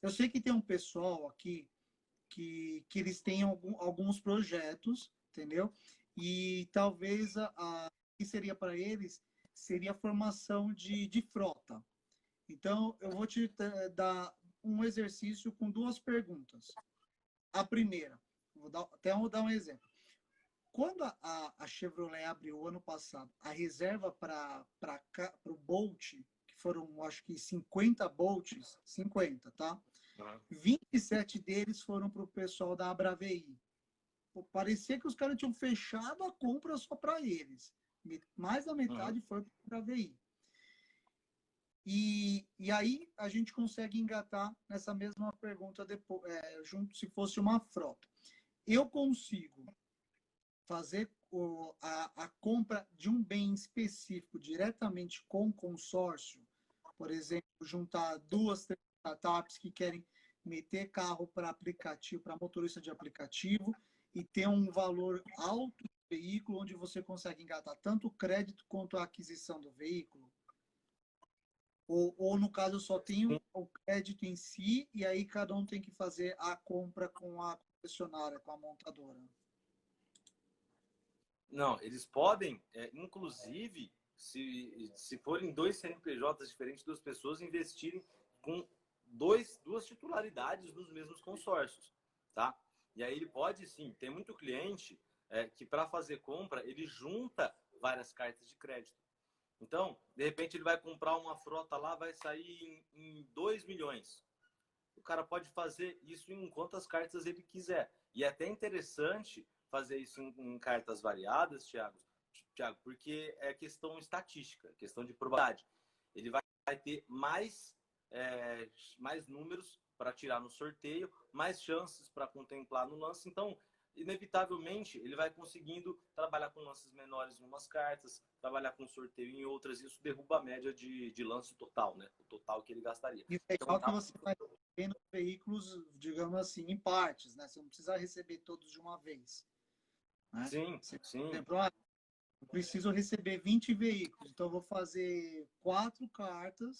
Eu sei que tem um pessoal aqui que eles têm alguns projetos, entendeu? E talvez que seria para eles seria a formação de frota. Então, eu vou te dar um exercício com duas perguntas. A primeira, vou dar um exemplo. Quando a Chevrolet abriu ano passado a reserva para o Bolt, que foram, acho que 50 Bolts, 50, tá? 27 deles foram para o pessoal da Abravi. Pô, parecia que os caras tinham fechado a compra só para eles. Mais da metade foi para a Abravi. E aí a gente consegue engatar nessa mesma pergunta depois, junto se fosse uma frota. Eu consigo fazer a compra de um bem específico diretamente com o consórcio, por exemplo, juntar duas startups que querem meter carro para aplicativo, para motorista de aplicativo, e ter um valor alto do veículo, onde você consegue engatar tanto o crédito quanto a aquisição do veículo. Ou no caso, só tem o crédito em si, e aí cada um tem que fazer a compra com a concessionária, com a montadora. Não, eles podem, inclusive, se forem dois CNPJs diferentes, duas pessoas investirem com duas titularidades nos mesmos consórcios, tá? E aí ele pode, sim, tem muito cliente que para fazer compra, ele junta várias cartas de crédito. Então, de repente, ele vai comprar uma frota lá, vai sair em 2 milhões. O cara pode fazer isso em quantas cartas ele quiser. E é até interessante fazer isso em cartas variadas, Thiago, porque é questão estatística, questão de probabilidade. Ele vai ter mais números para tirar no sorteio, mais chances para contemplar no lance. Então, inevitavelmente, ele vai conseguindo trabalhar com lances menores em umas cartas, trabalhar com sorteio em outras, e isso derruba a média de lance total, né? O total que ele gastaria. E o legal é que você vai vendo veículos, digamos assim, em partes, né? Você não precisa receber todos de uma vez. Né? Sim, Você, por sim. exemplo, eu preciso receber 20 veículos, então eu vou fazer 4 cartas,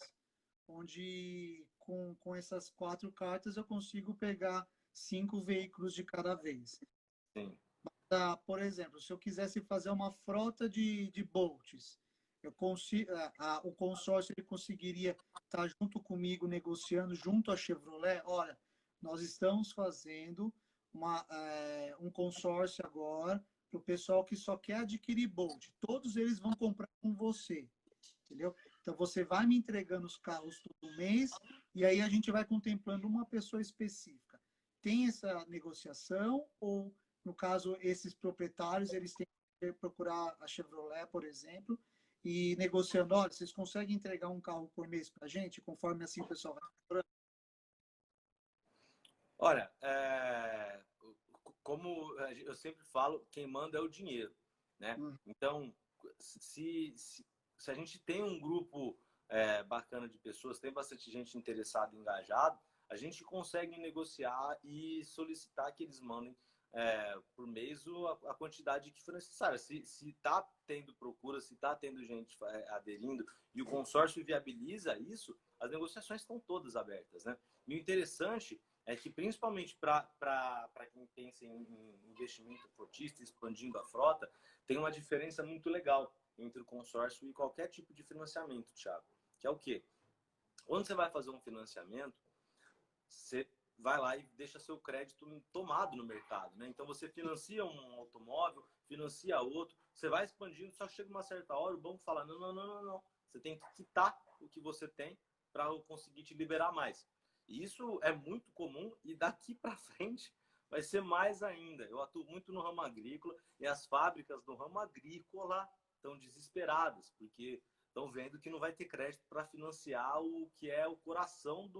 onde com essas 4 cartas eu consigo pegar 5 veículos de cada vez. Sim. Por exemplo, se eu quisesse fazer uma frota de Bolts, eu consigo, o consórcio ele conseguiria estar junto comigo, negociando junto à Chevrolet. Olha, nós estamos fazendo um consórcio agora para o pessoal que só quer adquirir Bolt. Todos eles vão comprar com você, entendeu? Então você vai me entregando os carros todo mês e aí a gente vai contemplando uma pessoa específica. Tem essa negociação ou no caso, esses proprietários, eles têm que procurar a Chevrolet, por exemplo, e negociando, olha, vocês conseguem entregar um carro por mês para a gente, conforme assim o pessoal vai comprando? Olha, como eu sempre falo, quem manda é o dinheiro, né? Então, se a gente tem um grupo bacana de pessoas, tem bastante gente interessada e engajada, a gente consegue negociar e solicitar que eles mandem por mês a quantidade que for necessária. Se está tendo procura, se está tendo gente aderindo e o consórcio viabiliza isso, as negociações estão todas abertas, né? E o interessante é que, principalmente para quem pensa em investimento frotista, expandindo a frota, tem uma diferença muito legal entre o consórcio e qualquer tipo de financiamento, Thiago. Que é o quê? Quando você vai fazer um financiamento, você vai lá e deixa seu crédito tomado no mercado, né? Então você financia um automóvel, financia outro, você vai expandindo, só chega uma certa hora, o banco fala, não, não, não, não, não. Você tem que quitar o que você tem para eu conseguir te liberar mais. E isso é muito comum e daqui para frente vai ser mais ainda. Eu atuo muito no ramo agrícola e as fábricas do ramo agrícola estão desesperadas, porque estão vendo que não vai ter crédito para financiar o que é o coração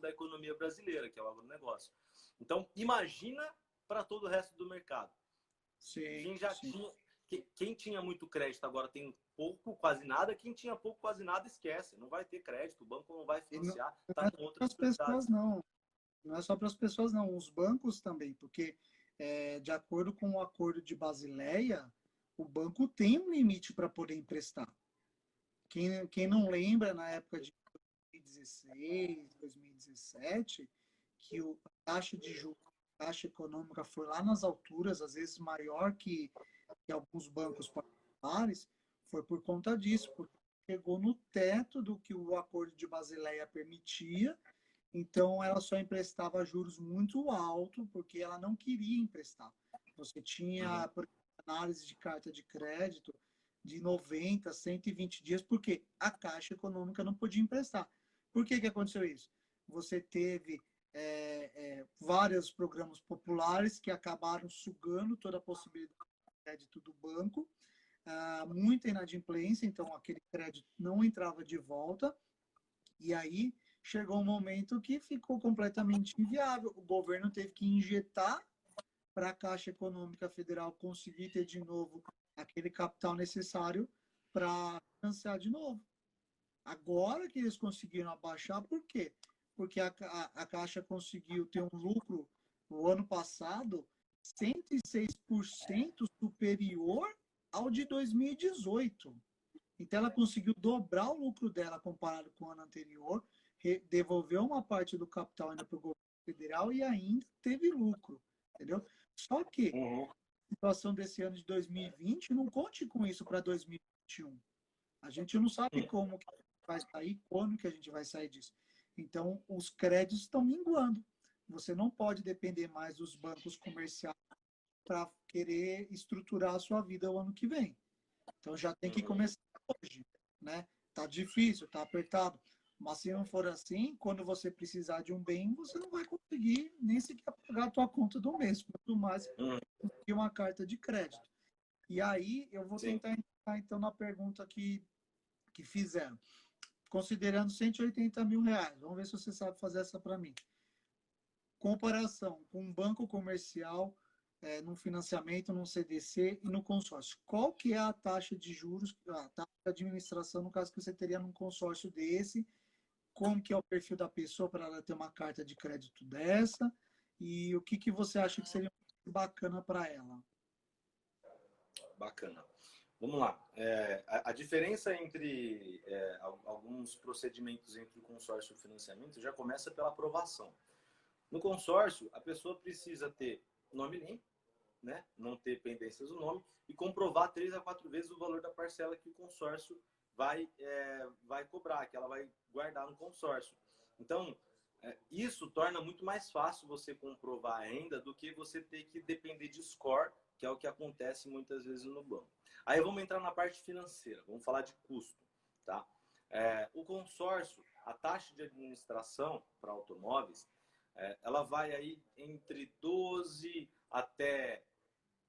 da economia brasileira, que é o agronegócio. Então, imagina para todo o resto do mercado. Sim, Quem tinha muito crédito agora tem pouco, quase nada. Quem tinha pouco, quase nada, esquece. Não vai ter crédito, o banco não vai financiar, está com outras prioridades. Não é só para as pessoas, não. Os bancos também, porque de acordo com o Acordo de Basileia, o banco tem um limite para poder emprestar. Quem não lembra, na época de 2016, 2017, que a taxa de juros, a taxa econômica foi lá nas alturas, às vezes maior que alguns bancos particulares, foi por conta disso, porque chegou no teto do que o Acordo de Basileia permitia, então ela só emprestava juros muito altos, porque ela não queria emprestar. Você tinha, por exemplo, análise de carta de crédito de 90, 120 dias, porque a Caixa Econômica não podia emprestar. Por que aconteceu isso? Você teve vários programas populares que acabaram sugando toda a possibilidade de crédito do banco, muita inadimplência, então aquele crédito não entrava de volta, e aí chegou um momento que ficou completamente inviável. O governo teve que injetar para a Caixa Econômica Federal conseguir ter de novo aquele capital necessário para financiar de novo. Agora que eles conseguiram abaixar, por quê? Porque a Caixa conseguiu ter um lucro no ano passado 106% superior ao de 2018. Então, ela conseguiu dobrar o lucro dela comparado com o ano anterior, devolveu uma parte do capital ainda para o governo federal e ainda teve lucro, entendeu? Só que a situação desse ano de 2020, não conte com isso para 2021. A gente não sabe como que vai sair, quando que a gente vai sair disso. Então, os créditos estão minguando. Você não pode depender mais dos bancos comerciais para querer estruturar a sua vida o ano que vem. Então, já tem que começar hoje, né? Tá difícil, tá apertado. Mas se não for assim, quando você precisar de um bem, você não vai conseguir nem sequer pagar a tua conta do mês, quanto mais conseguir uma carta de crédito. E aí, eu vou tentar entrar, então, na pergunta que fizeram. Considerando 180 mil reais, vamos ver se você sabe fazer essa para mim. Comparação com um banco comercial, num financiamento, num CDC e no consórcio. Qual que é a taxa de juros, a taxa de administração, no caso que você teria num consórcio desse? Como que é o perfil da pessoa para ela ter uma carta de crédito dessa? E o que você acha que seria bacana para ela? Bacana. Vamos lá. A diferença entre alguns procedimentos entre o consórcio e o financiamento já começa pela aprovação. No consórcio, a pessoa precisa ter nome limpo, né? Não ter pendências do nome e comprovar 3 a 4 vezes o valor da parcela que o consórcio vai cobrar, que ela vai guardar no consórcio. Então, isso torna muito mais fácil você comprovar ainda do que você ter que depender de score, que é o que acontece muitas vezes no banco. Aí vamos entrar na parte financeira, vamos falar de custo, tá? O consórcio, a taxa de administração para automóveis, ela vai aí entre 12 até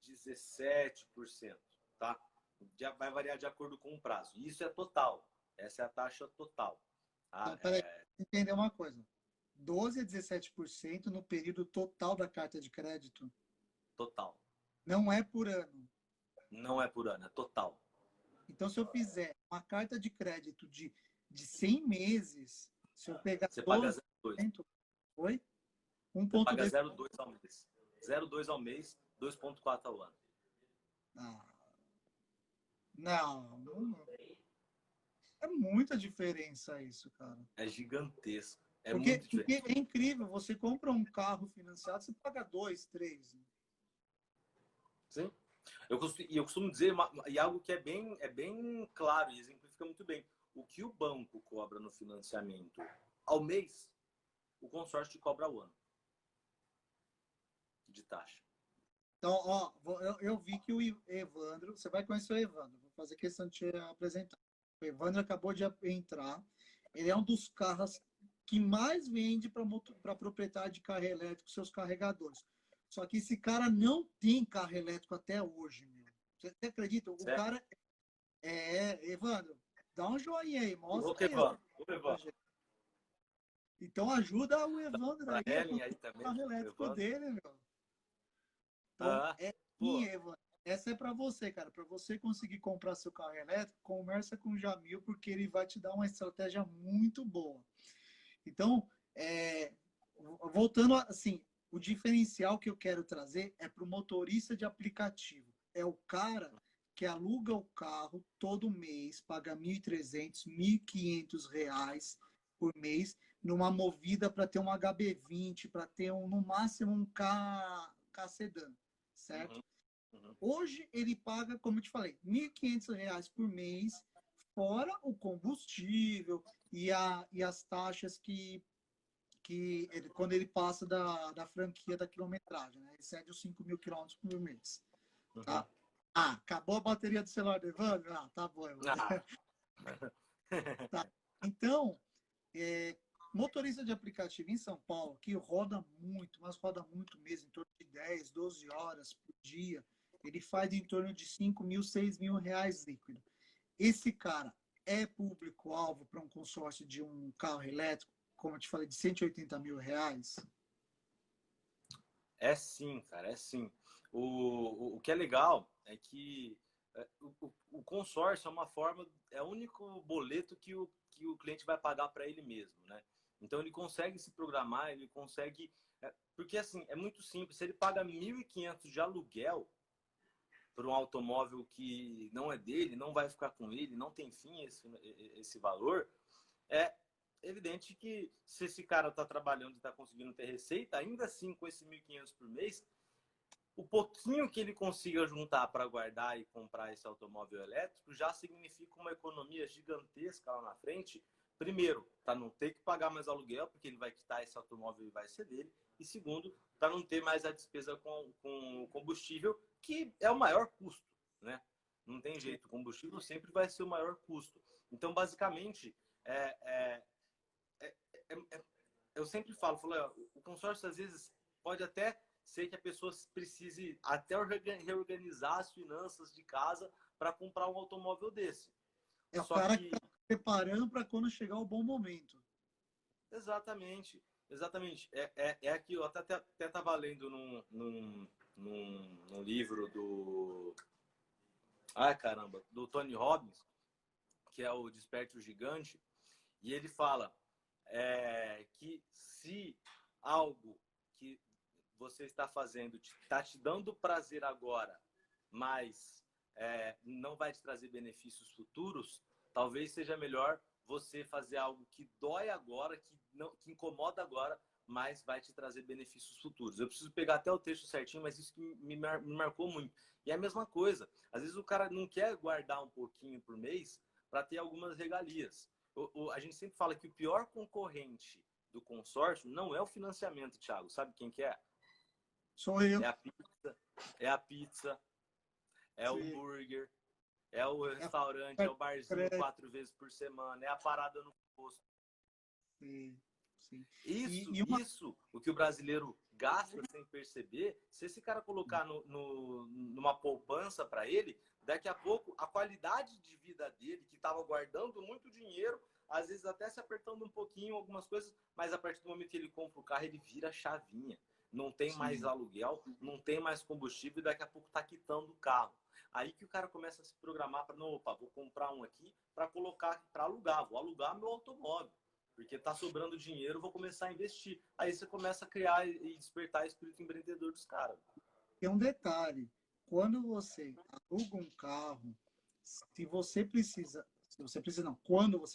17%, tá? Já vai variar de acordo com o prazo. Isso é total. Essa é a taxa total. Então, Tá? peraí, entender uma coisa. 12 a 17% no período total da carta de crédito. Total. Não é por ano. Não é por ano, é total. Então, se eu fizer uma carta de crédito de 100 meses, se eu pegar Você paga 12%, 0,2. foi? Você paga 1,2%. 0,2 ao mês. 0,2 ao mês, 2,4 ao ano. Ah, não, não, é muita diferença isso, cara. É gigantesco. É Porque, muito porque diferente. é incrível, você compra um carro financiado, você paga 2, 3. Sim. Eu costumo dizer, e algo que é bem claro e exemplifica muito bem. O que o banco cobra no financiamento ao mês, o consórcio te cobra ao ano de taxa. Então, ó, eu vi que o Evandro, você vai conhecer o Evandro, vou fazer questão de te apresentar. O Evandro acabou de entrar, ele é um dos carros que mais vende para proprietário de carro elétrico, seus carregadores. Só que esse cara não tem carro elétrico até hoje, meu. Você acredita? O Certo? cara Evandro, dá um joinha aí, O mostra aí Evan, o pra Evan. gente. Então ajuda o Evandro Pra aí a Ellen comprar aí o também, carro o elétrico Evan. dele, meu. Então, Ah, sim, pô, Evandro, essa é para você, cara. Para você conseguir comprar seu carro elétrico, conversa com o Jamil, porque ele vai te dar uma estratégia muito boa. Então, voltando assim, o diferencial que eu quero trazer é para o motorista de aplicativo. É o cara que aluga o carro todo mês, paga 1.300, R$ 1.500 por mês, numa movida para ter um HB20, para ter no máximo um K sedã, certo? uhum, uhum. Hoje ele paga, como eu te falei, R$ 1.500 por mês, fora o combustível e as taxas quando ele passa da franquia da quilometragem, né? Excede os 5.000 quilômetros por mês. Uhum. Tá? Ah, acabou a bateria do celular do Evandro? Ah, tá bom, Evandro. Ah. Tá. Então, motorista de aplicativo em São Paulo, que roda muito, mas roda muito mesmo, em torno de 10, 12 horas por dia, ele faz em torno de 5.000, R$ 6.000 líquido. Esse cara é público-alvo para um consórcio de um carro elétrico, como eu te falei, de R$ 180.000? É sim, cara, é sim. O que é legal é que o consórcio é uma forma, é o único boleto que o cliente vai pagar para ele mesmo, né? Então ele consegue se programar, ele consegue. Porque assim, é muito simples. Se ele paga 1.500 de aluguel por um automóvel que não é dele, não vai ficar com ele, não tem fim esse valor, é evidente que se esse cara está trabalhando e está conseguindo ter receita, ainda assim com esse 1.500 por mês, o pouquinho que ele consiga juntar para guardar e comprar esse automóvel elétrico já significa uma economia gigantesca lá na frente. Primeiro, para não ter que pagar mais aluguel, porque ele vai quitar esse automóvel e vai ser dele. E segundo, para não ter mais a despesa com combustível, que é o maior custo, né? Não tem jeito, o combustível sempre vai ser o maior custo. Então, basicamente, é, é, é, é, eu sempre falo, o consórcio às vezes pode até ser que a pessoa precise até reorganizar as finanças de casa para comprar um automóvel desse. É o Só cara que que, está preparando para quando chegar o bom momento. exatamente, exatamente. É aqui, eu até estava lendo num livro do. Ai, caramba, do Tony Robbins, que é o Desperte o Gigante, e ele fala que se algo que você está fazendo está te dando prazer agora, mas não vai te trazer benefícios futuros, talvez seja melhor você fazer algo que dói agora, que incomoda agora, mas vai te trazer benefícios futuros. Eu preciso pegar até o texto certinho, mas isso que me marcou muito. E é a mesma coisa. Às vezes o cara não quer guardar um pouquinho por mês para ter algumas regalias. A gente sempre fala que o pior concorrente do consórcio não é o financiamento, Thiago. Sabe quem que é? Sou eu. É a pizza, é a pizza, é o Sim. hambúrguer, é o É a restaurante, é o barzinho 4 vezes por semana, é a parada no posto. Sim. sim. Isso, o que o brasileiro gasta sem perceber, se esse cara colocar numa poupança para ele, daqui a pouco a qualidade de vida dele, que estava guardando muito dinheiro, às vezes até se apertando um pouquinho algumas coisas, mas a partir do momento que ele compra o carro, ele vira chavinha. Não tem mais aluguel, não tem mais combustível e daqui a pouco está quitando o carro. Aí que o cara começa a se programar para, não, opa, vou comprar um aqui para colocar, para alugar, vou alugar meu automóvel. Porque está sobrando dinheiro, vou começar a investir. Aí você começa a criar e despertar o espírito empreendedor dos caras. Tem um detalhe, quando você aluga um carro, quando você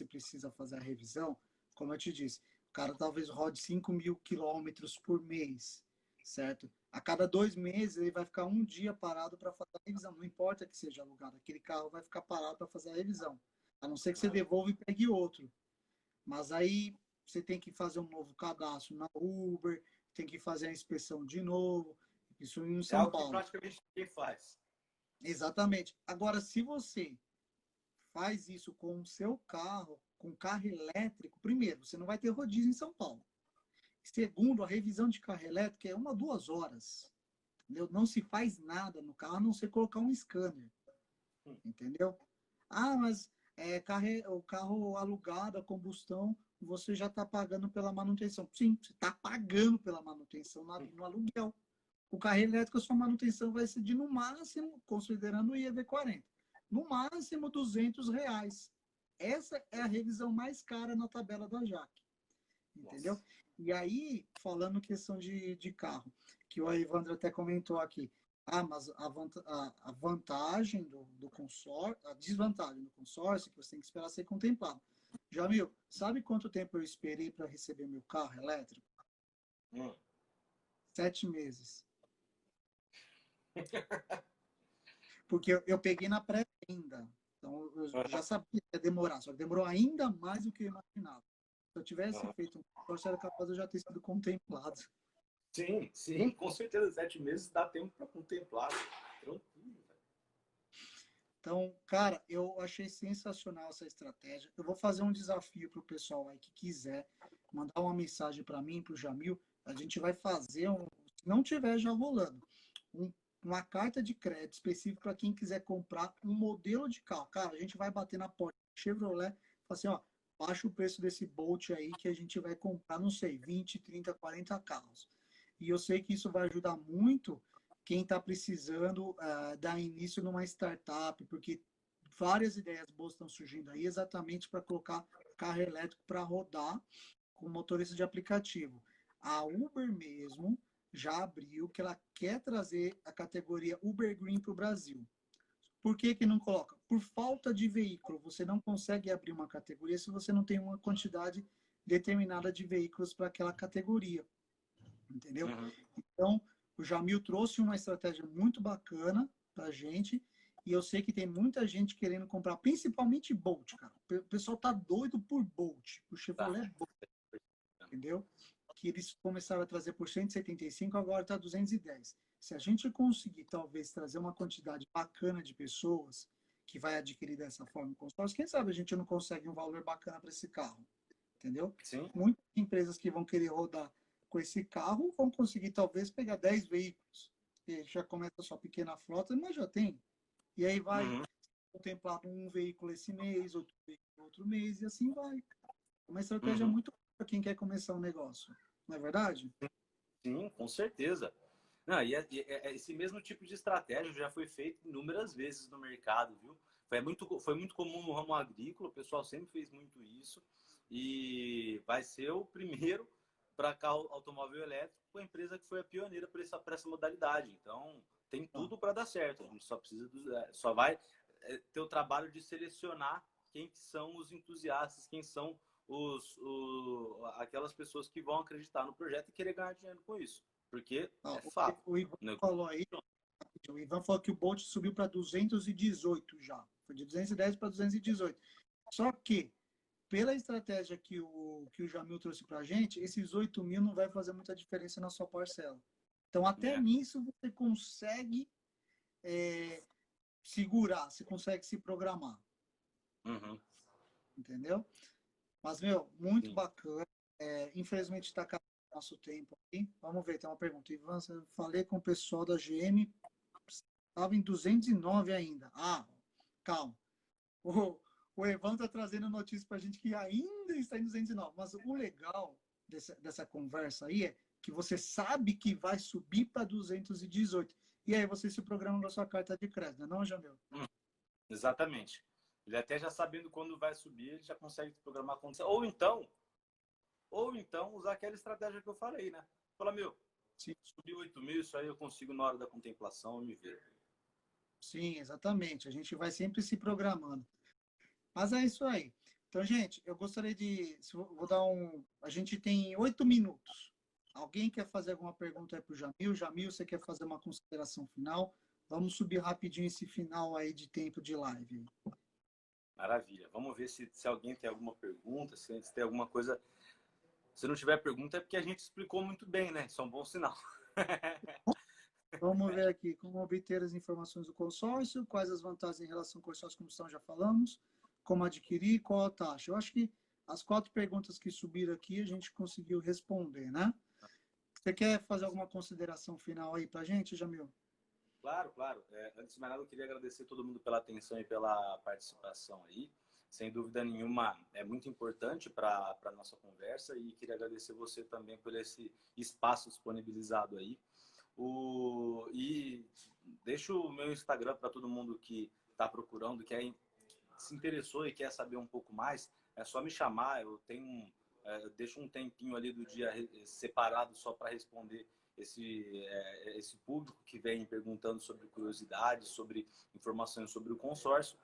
precisa fazer a revisão, como eu te disse, o cara talvez rode 5.000 quilômetros por mês, certo? A cada 2 meses ele vai ficar um dia parado para fazer a revisão, não importa que seja alugado, aquele carro vai ficar parado para fazer a revisão, a não ser que você devolva e pegue outro. Mas aí você tem que fazer um novo cadastro na Uber, tem que fazer a inspeção de novo, isso em É São algo que Paulo. praticamente ninguém faz. Exatamente. Agora, se você faz isso com o seu carro, com carro elétrico, primeiro, você não vai ter rodízio em São Paulo. Segundo, a revisão de carro elétrico é 1 a 2 horas. Entendeu? Não se faz nada no carro, a não ser colocar um scanner. Entendeu? Ah, mas o carro alugado, a combustão, você já está pagando pela manutenção. Sim, você está pagando pela manutenção no aluguel. O carro elétrico, a sua manutenção vai ser de, no máximo, considerando o IEV 40, no máximo R$ 200. Essa é a revisão mais cara na tabela da JAC. Entendeu? Nossa. E aí, falando questão de carro, que o Evandro até comentou aqui, mas a vantagem do consórcio, a desvantagem do consórcio é que você tem que esperar ser contemplado. Jamil, sabe quanto tempo eu esperei para receber meu carro elétrico? 7 meses. Porque eu peguei na pré-venda. Então, eu já sabia que ia demorar, só que demorou ainda mais do que eu imaginava. Se eu tivesse feito um consórcio, era capaz de eu já ter sido contemplado. Sim, sim, com certeza. 7 meses dá tempo para contemplar. Tranquilo. Então, cara, eu achei sensacional essa estratégia. Eu vou fazer um desafio para o pessoal aí que quiser mandar uma mensagem para mim, para o Jamil. A gente vai fazer, se não tiver já rolando, uma carta de crédito específica para quem quiser comprar um modelo de carro. Cara, a gente vai bater na porta do Chevrolet e falar assim, ó, baixa o preço desse Bolt aí que a gente vai comprar, não sei, 20, 30, 40 carros. E eu sei que isso vai ajudar muito quem está precisando dar início numa startup, porque várias ideias boas estão surgindo aí exatamente para colocar carro elétrico para rodar com motorista de aplicativo. A Uber mesmo já abriu que ela quer trazer a categoria Uber Green para o Brasil. Por que que não coloca? Por falta de veículo. Você não consegue abrir uma categoria se você não tem uma quantidade determinada de veículos para aquela categoria. Entendeu? Então, o Jamil trouxe uma estratégia muito bacana para a gente. E eu sei que tem muita gente querendo comprar, principalmente Bolt, cara. O pessoal tá doido por Bolt, por Chevrolet Bolt, entendeu? Que eles começaram a trazer por 175, agora está 210. Se a gente conseguir, talvez, trazer uma quantidade bacana de pessoas que vai adquirir dessa forma o consórcio, quem sabe a gente não consegue um valor bacana para esse carro, entendeu? Sim. Muitas empresas que vão querer rodar com esse carro vão conseguir, talvez, pegar 10 veículos. E já começa a sua pequena frota, mas já tem. E aí vai contemplar um veículo esse mês, outro veículo outro mês, e assim vai. É uma estratégia muito para quem quer começar um negócio. Não é verdade? Sim, com certeza. Não, esse mesmo tipo de estratégia já foi feito inúmeras vezes no mercado, viu? Foi muito comum no ramo agrícola, o pessoal sempre fez muito isso. E vai ser o primeiro para carro automóvel elétrico, a empresa que foi a pioneira para essa modalidade. Então, tem tudo para dar certo. A gente só vai ter o trabalho de selecionar quem são os entusiastas, quem são aquelas pessoas que vão acreditar no projeto e querer ganhar dinheiro com isso. Porque é fato. O Ivan falou aí, o Ivan falou que o Bolt subiu para 218 já. Foi de 210 para 218. Só que, pela estratégia que o Jamil trouxe para a gente, esses 8 mil não vai fazer muita diferença na sua parcela. Então, até nisso você consegue segurar, você consegue se programar. Entendeu? Mas, meu, muito bacana. Infelizmente está acabando o nosso tempo aqui. Vamos ver, tem uma pergunta. Ivan, eu falei com o pessoal da GM, estava em 209 ainda. Ah, calma. O, o Evan está trazendo notícia para a gente que ainda está em 209. Mas o legal dessa conversa aí é que você sabe que vai subir para 218. E aí você se programa na sua carta de crédito, não, Jamil? Exatamente. Ele até já sabendo quando vai subir, ele já consegue programar a condição. Ou então usar aquela estratégia que eu falei, né? Fala, meu, Sim. subiu 8 mil, isso aí eu consigo na hora da contemplação, eu me ver. Sim, exatamente. A gente vai sempre se programando. Mas é isso aí. Então, gente, eu gostaria de. Vou dar um. A gente tem 8 minutos. Alguém quer fazer alguma pergunta aí para o Jamil? Jamil, você quer fazer uma consideração final? Vamos subir rapidinho esse final aí de tempo de live. Maravilha. Vamos ver se alguém tem alguma pergunta, se tem alguma coisa. Se não tiver pergunta, é porque a gente explicou muito bem, né? Isso é um bom sinal. Vamos ver aqui como obter as informações do consórcio, quais as vantagens em relação ao consórcio, como já falamos, como adquirir, qual a taxa. Eu acho que as 4 perguntas que subiram aqui a gente conseguiu responder, né? Você quer fazer alguma consideração final aí para a gente, Jamil? Claro, claro. Antes de mais nada, eu queria agradecer todo mundo pela atenção e pela participação aí. Sem dúvida nenhuma, é muito importante para a nossa conversa e queria agradecer você também por esse espaço disponibilizado aí. E deixo o meu Instagram para todo mundo que está procurando, que se interessou e quer saber um pouco mais, é só me chamar. Eu deixo um tempinho ali do dia separado só para responder esse público que vem perguntando sobre curiosidades, sobre informações sobre o consórcio.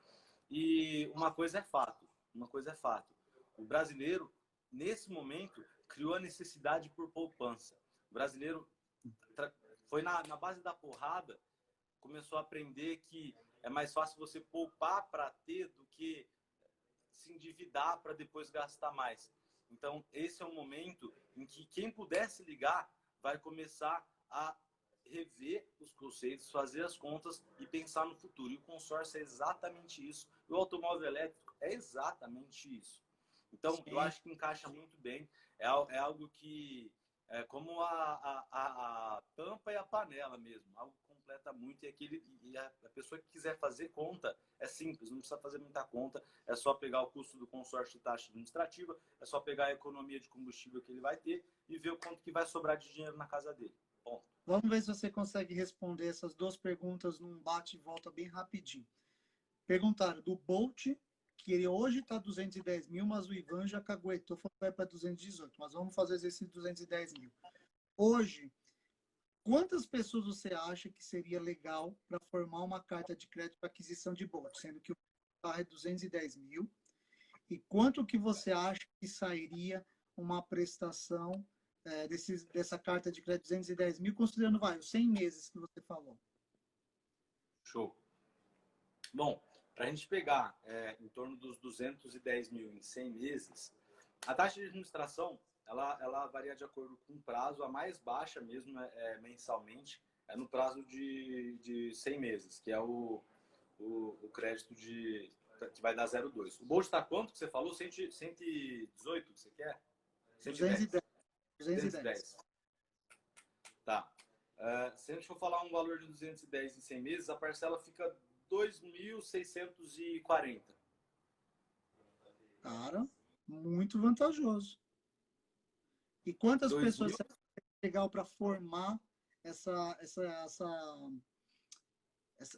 E uma coisa é fato. O brasileiro, nesse momento, criou a necessidade por poupança. O brasileiro foi na base da porrada, começou a aprender que é mais fácil você poupar para ter do que se endividar para depois gastar mais. Então, esse é um momento em que quem puder se ligar vai começar a rever os conceitos, fazer as contas e pensar no futuro. E o consórcio é exatamente isso. E o automóvel elétrico é exatamente isso. Então, Sim. eu acho que encaixa muito bem. É algo que é como a tampa e a panela mesmo. Algo que completa muito. E a pessoa que quiser fazer conta é simples, não precisa fazer muita conta. É só pegar o custo do consórcio de taxa administrativa, é só pegar a economia de combustível que ele vai ter e ver o quanto que vai sobrar de dinheiro na casa dele. Ponto. Vamos ver se você consegue responder essas 2 perguntas num bate e volta bem rapidinho. Perguntaram do Bolt, que ele hoje está 210 mil, mas o Ivan já caguetou, falou que vai para 218. Mas vamos fazer exercício de 210 mil. Hoje, quantas pessoas você acha que seria legal para formar uma carta de crédito para aquisição de Bolt, sendo que o carro é 210 mil? E quanto que você acha que sairia uma prestação dessa carta de crédito 210 mil, considerando os 100 meses que você falou? Show. Bom, para a gente pegar em torno dos 210 mil em 100 meses, a taxa de administração ela varia de acordo com o prazo. A mais baixa mesmo mensalmente é no prazo de 100 meses, que é o crédito que vai dar 0,2. O Bolt está quanto que você falou? 118 que você quer? 110. 210. Tá. Se a gente for falar um valor de 210 em 100 meses, a parcela fica 2.640. Cara, muito vantajoso. E quantas pessoas é legal para formar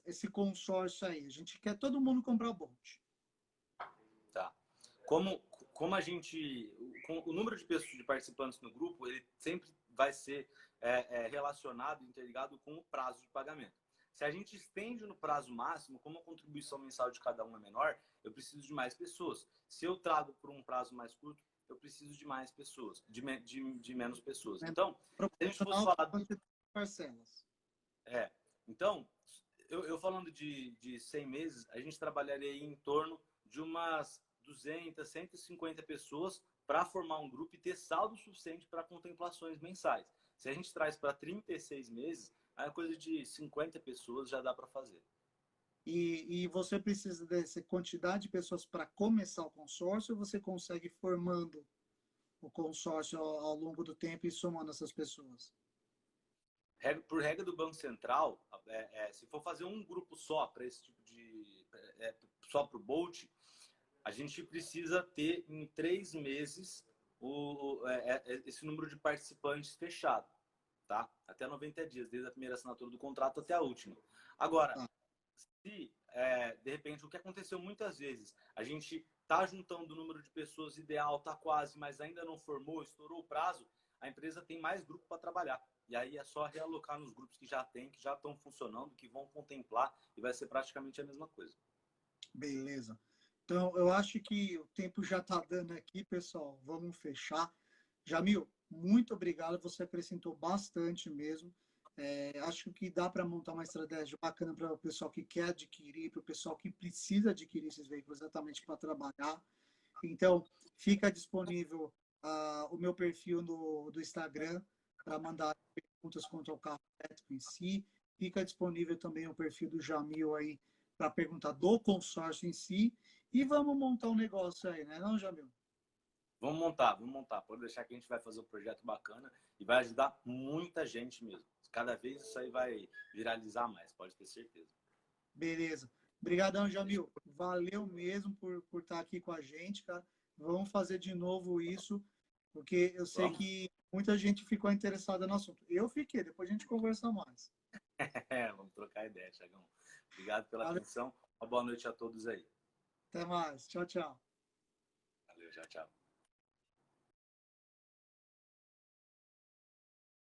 esse consórcio aí? A gente quer todo mundo comprar o Bolt. Tá. Como a gente... O número de pessoas, de participantes no grupo, ele sempre vai ser relacionado, interligado com o prazo de pagamento. Se a gente estende no prazo máximo, como a contribuição mensal de cada um é menor, eu preciso de mais pessoas. Se eu trago por um prazo mais curto, eu preciso de mais pessoas, de menos pessoas. Então, se a gente fosse falar de parcelas. Então, eu falando de 100 meses, a gente trabalharia em torno de umas 200, 150 pessoas para formar um grupo e ter saldo suficiente para contemplações mensais. Se a gente traz para 36 meses, é coisa de 50 pessoas já dá para fazer. E você precisa dessa quantidade de pessoas para começar o consórcio ou você consegue formando o consórcio ao longo do tempo e somando essas pessoas? Por regra do Banco Central, se for fazer um grupo só para esse tipo de. Só para o Bolt, a gente precisa ter em 3 meses esse número de participantes fechado, tá? Até 90 dias, desde a primeira assinatura do contrato até a última. Agora, Tá. se de repente o que aconteceu muitas vezes, a gente tá juntando o número de pessoas ideal, tá quase, mas ainda não formou, estourou o prazo, a empresa tem mais grupo para trabalhar. E aí é só realocar nos grupos que já tem, que já estão funcionando, que vão contemplar e vai ser praticamente a mesma coisa. Beleza. Então, eu acho que o tempo já está dando aqui, pessoal. Vamos fechar. Jamil, muito obrigado. Você acrescentou bastante mesmo. Acho que dá para montar uma estratégia bacana para o pessoal que quer adquirir, para o pessoal que precisa adquirir esses veículos exatamente para trabalhar. Então, fica disponível o meu perfil do Instagram para mandar perguntas quanto ao carro elétrico em si. Fica disponível também o perfil do Jamil aí para perguntar do consórcio em si. E vamos montar um negócio aí, né, não, Jamil? Vamos montar, vamos montar. Pode deixar que a gente vai fazer um projeto bacana e vai ajudar muita gente mesmo. Cada vez isso aí vai viralizar mais, pode ter certeza. Beleza. Obrigadão, Jamil. Valeu mesmo por estar aqui com a gente, cara. Vamos fazer de novo isso, porque eu sei Vamos? que muita gente ficou interessada no assunto. Eu fiquei, depois a gente conversa mais. Vamos trocar ideia, Thiagão. Obrigado pela Valeu, atenção. Uma boa noite a todos aí. até mais. Tchau, tchau. Valeu, tchau, tchau.